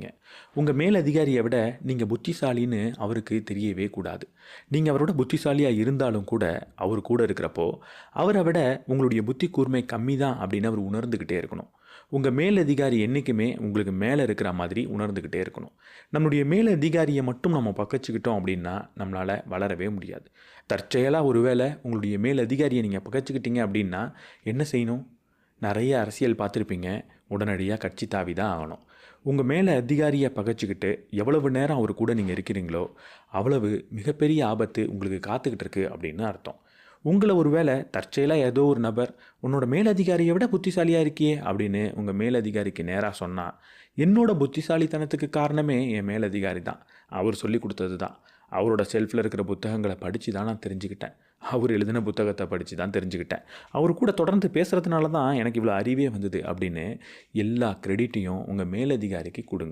ஆரம்பிங்க. உங்கள் மேலதிகாரியை விட நீங்கள் புத்திசாலின்னு அவருக்கு தெரியவே கூடாது. நீங்கள் அவரோட புத்திசாலியாக இருந்தாலும் கூட அவர் கூட இருக்கிறப்போ அவரை விட உங்களுடைய புத்தி கூர்மை கம்மி தான் அப்படின்னு அவர் உணர்ந்துக்கிட்டே இருக்கணும். உங்கள் மேலதிகாரி என்றைக்குமே உங்களுக்கு மேலே இருக்கிற மாதிரி உணர்ந்துக்கிட்டே இருக்கணும். நம்மளுடைய மேலதிகாரியை மட்டும் நம்ம பகைச்சிக்கிட்டோம் அப்படின்னா நம்மளால் வளரவே முடியாது. தற்செயலாக ஒருவேளை உங்களுடைய மேலதிகாரியை நீங்கள் பகைச்சிக்கிட்டீங்க அப்படின்னா என்ன செய்யணும்? நிறைய அரசியல் பார்த்துருப்பீங்க. உடனடியாக கட்சி தாவி தான் ஆகணும். உங்கள் மேலே அதிகாரியை பகைச்சிக்கிட்டு எவ்வளவு நேரம் அவர் கூட நீங்கள் இருக்கிறீங்களோ அவ்வளவு மிகப்பெரிய ஆபத்து உங்களுக்கு காத்துக்கிட்டு இருக்கு அப்படின்னு அர்த்தம். உங்களை ஒரு வேளை தற்செயலாக ஏதோ ஒரு நபர் உன்னோட மேலதிகாரியை விட புத்திசாலியாக இருக்கியே அப்படின்னு உங்கள் மேலதிகாரிக்கு நேராக சொன்னால், என்னோட புத்திசாலித்தனத்துக்கு காரணமே என் மேலதிகாரி தான், அவர் சொல்லி கொடுத்தது தான், அவரோட செல்ஃபில் இருக்கிற புத்தகங்களை படித்து தான் நான் தெரிஞ்சுக்கிட்டேன், அவர் எழுதின புத்தகத்தை படித்து தான் தெரிஞ்சுக்கிட்டேன், அவர் கூட தொடர்ந்து பேசுகிறதுனால தான் எனக்கு இவ்வளோ அறிவே வந்தது அப்படின்னு எல்லா கிரெடிட்டையும் உங்கள் மேலதிகாரிக்கு கொடுங்க.